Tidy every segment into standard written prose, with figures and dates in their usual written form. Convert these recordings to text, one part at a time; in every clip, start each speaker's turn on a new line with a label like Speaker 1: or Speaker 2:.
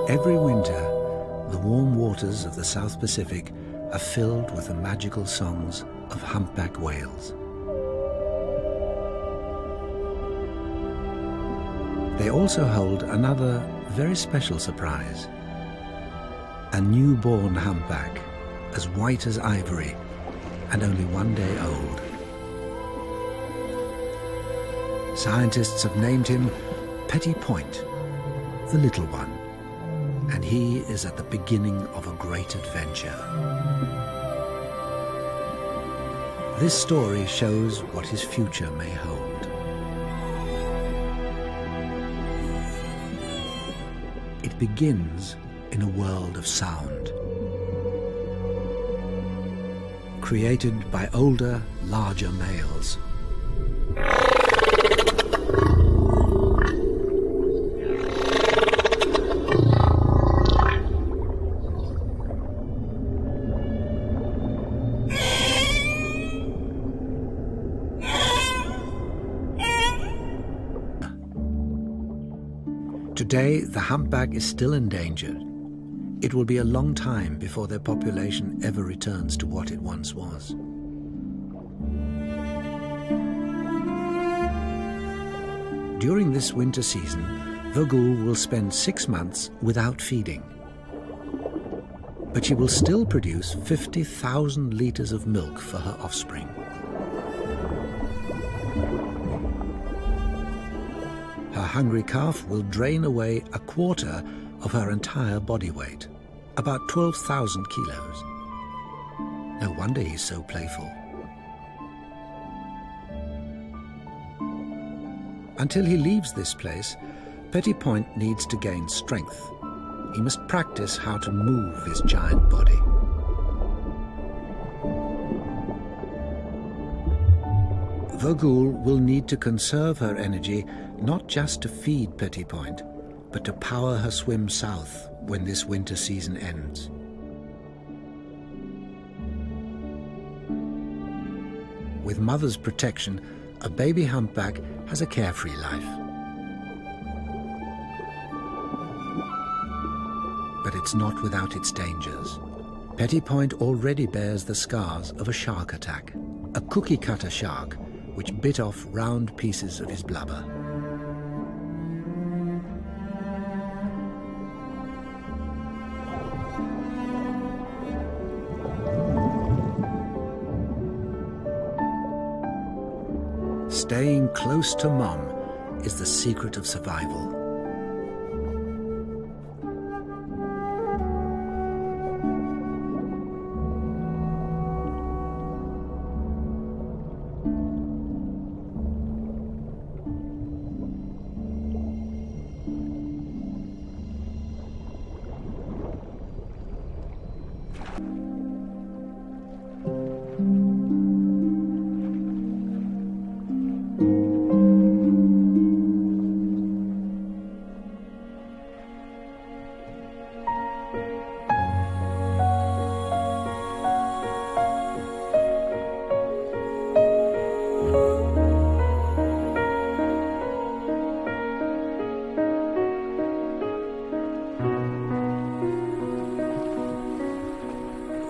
Speaker 1: Every winter, the warm waters of the South Pacific are filled with the magical songs of humpback whales. They also hold another very special surprise. A newborn humpback, as white as ivory and only 1 day old. Scientists have named him Petit Point, the little one. And he is at the beginning of a great adventure. This story shows what his future may hold. It begins in a world of sound, created by older, larger males. Today, the humpback is still endangered. It will be a long time before their population ever returns to what it once was. During this winter season, Voyager will spend 6 months without feeding. But she will still produce 50,000 litres of milk for her offspring. Her hungry calf will drain away 1/4 of her entire body weight, about 12,000 kilos. No wonder he's so playful. Until he leaves this place, Petit Point needs to gain strength. He must practice how to move his giant body. Voyager will need to conserve her energy not just to feed Petit Point, but to power her swim south when this winter season ends. With mother's protection, a baby humpback has a carefree life. But it's not without its dangers. Petit Point already bears the scars of a shark attack, a cookie-cutter shark which bit off round pieces of his blubber. Staying close to Mom is the secret of survival.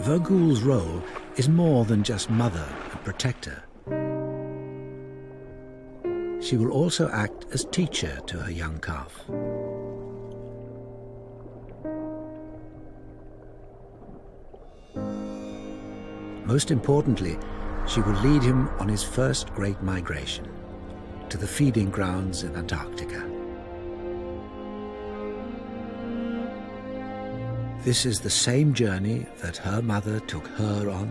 Speaker 1: Voyager's role is more than just mother and protector. She will also act as teacher to her young calf. Most importantly, she will lead him on his first great migration to the feeding grounds in Antarctica. This is the same journey that her mother took her on,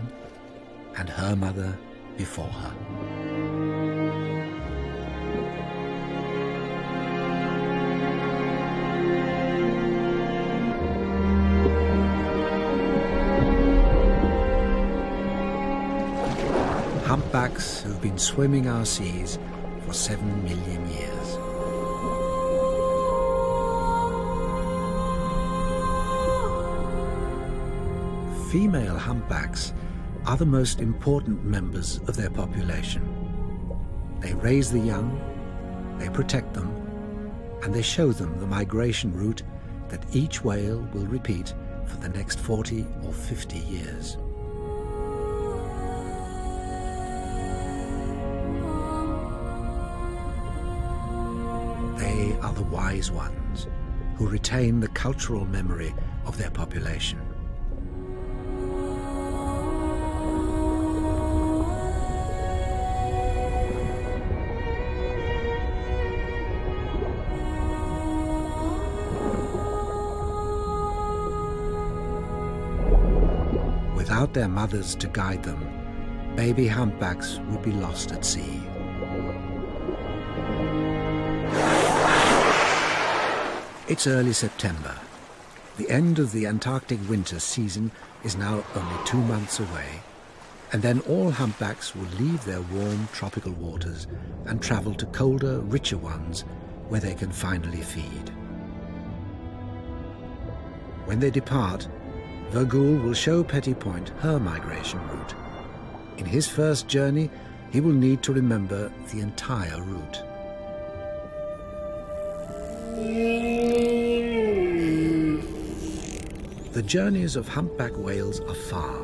Speaker 1: and her mother before her. humpbacks have been swimming our seas for 7 million years. Female humpbacks are the most important members of their population. They raise the young, they protect them, and they show them the migration route that each whale will repeat for the next 40 or 50 years. They are the wise ones who retain the cultural memory of their population. Without their mothers to guide them, baby humpbacks would be lost at sea. It's early September. The end of the Antarctic winter season is now only 2 months away, and then all humpbacks will leave their warm tropical waters and travel to colder, richer ones where they can finally feed. When they depart, Vogel will show Petit Point her migration route. In his first journey, he will need to remember the entire route. The journeys of humpback whales are far,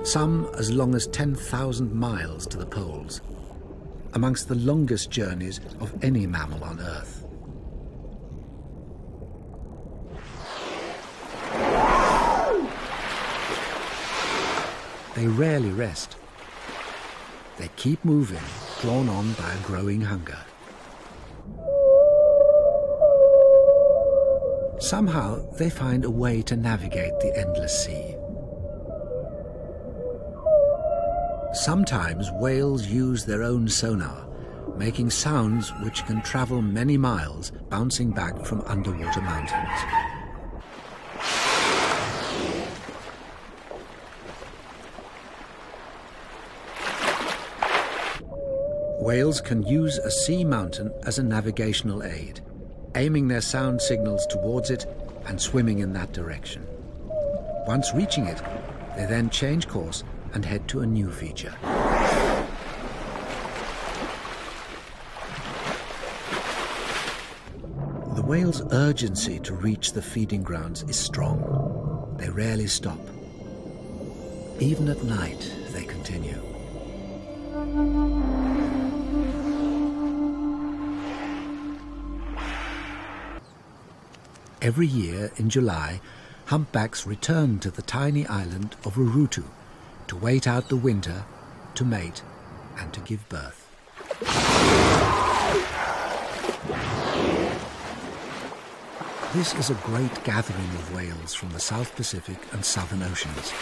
Speaker 1: some as long as 10,000 miles to the poles, amongst the longest journeys of any mammal on Earth. They rarely rest. They keep moving, drawn on by a growing hunger. Somehow they find a way to navigate the endless sea. Sometimes whales use their own sonar, making sounds which can travel many miles, bouncing back from underwater mountains. Whales can use a sea mountain as a navigational aid, aiming their sound signals towards it and swimming in that direction. Once reaching it, they then change course and head to a new feature. The whale's urgency to reach the feeding grounds is strong. They rarely stop. Even at night, they continue. Every year in July, humpbacks return to the tiny island of Urutu to wait out the winter, to mate, and to give birth. This is a great gathering of whales from the South Pacific and Southern Oceans.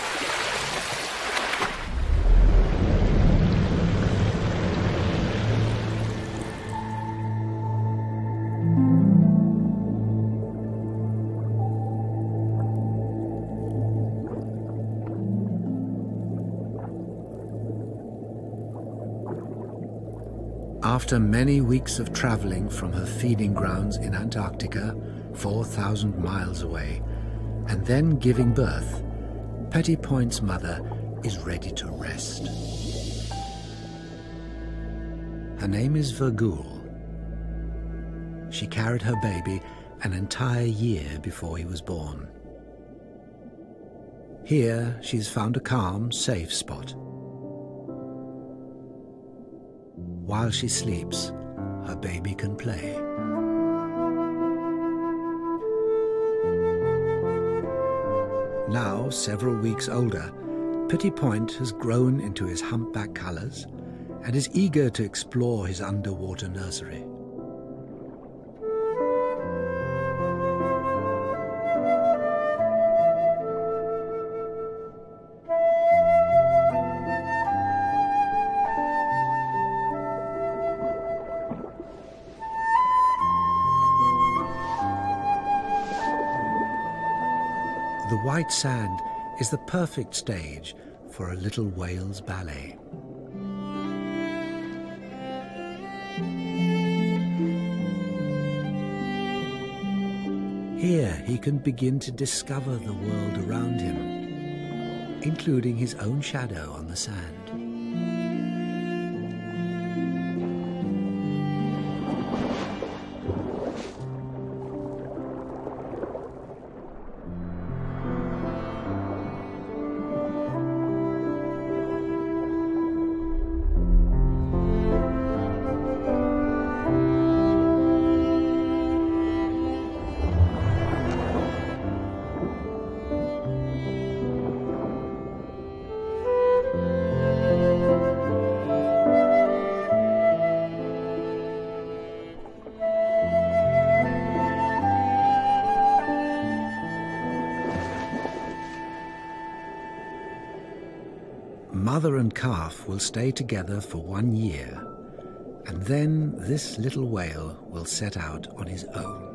Speaker 1: After many weeks of traveling from her feeding grounds in Antarctica, 4,000 miles away, and then giving birth, Petit Point's mother is ready to rest. Her name is Vogel. She carried her baby an entire year before he was born. Here, she's found a calm, safe spot. While she sleeps, her baby can play. Now, several weeks older, Petit Point has grown into his humpback colors and is eager to explore his underwater nursery. The white sand is the perfect stage for a little whale's ballet. Here he can begin to discover the world around him, including his own shadow on the sand. Mother and calf will stay together for 1 year, and then this little whale will set out on his own.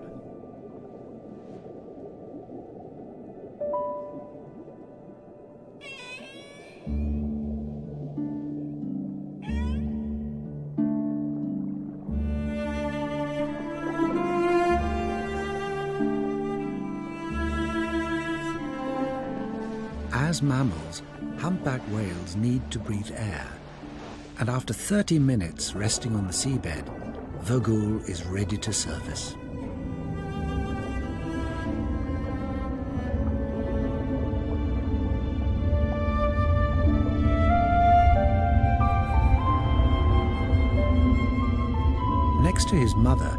Speaker 1: As mammals, humpback whales need to breathe air, and after 30 minutes resting on the seabed, Vogel is ready to surface. Next to his mother,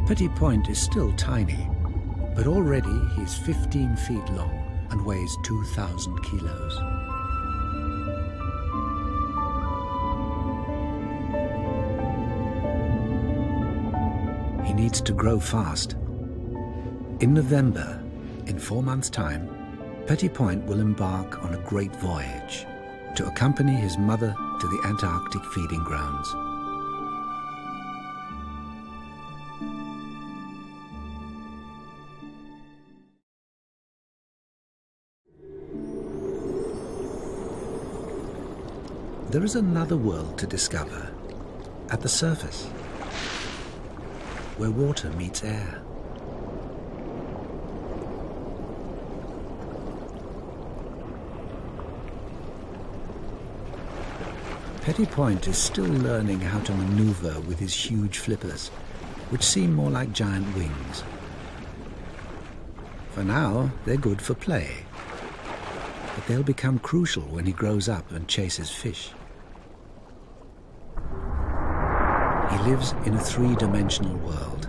Speaker 1: Petit Point is still tiny, but already he's 15 feet long and weighs 2,000 kilos. He needs to grow fast. In November, in 4 months' time, Petit Point will embark on a great voyage to accompany his mother to the Antarctic feeding grounds. There is another world to discover at the surface, where water meets air. Petit Point is still learning how to maneuver with his huge flippers, which seem more like giant wings. For now, they're good for play, but they'll become crucial when he grows up and chases fish. He lives in a 3-dimensional world.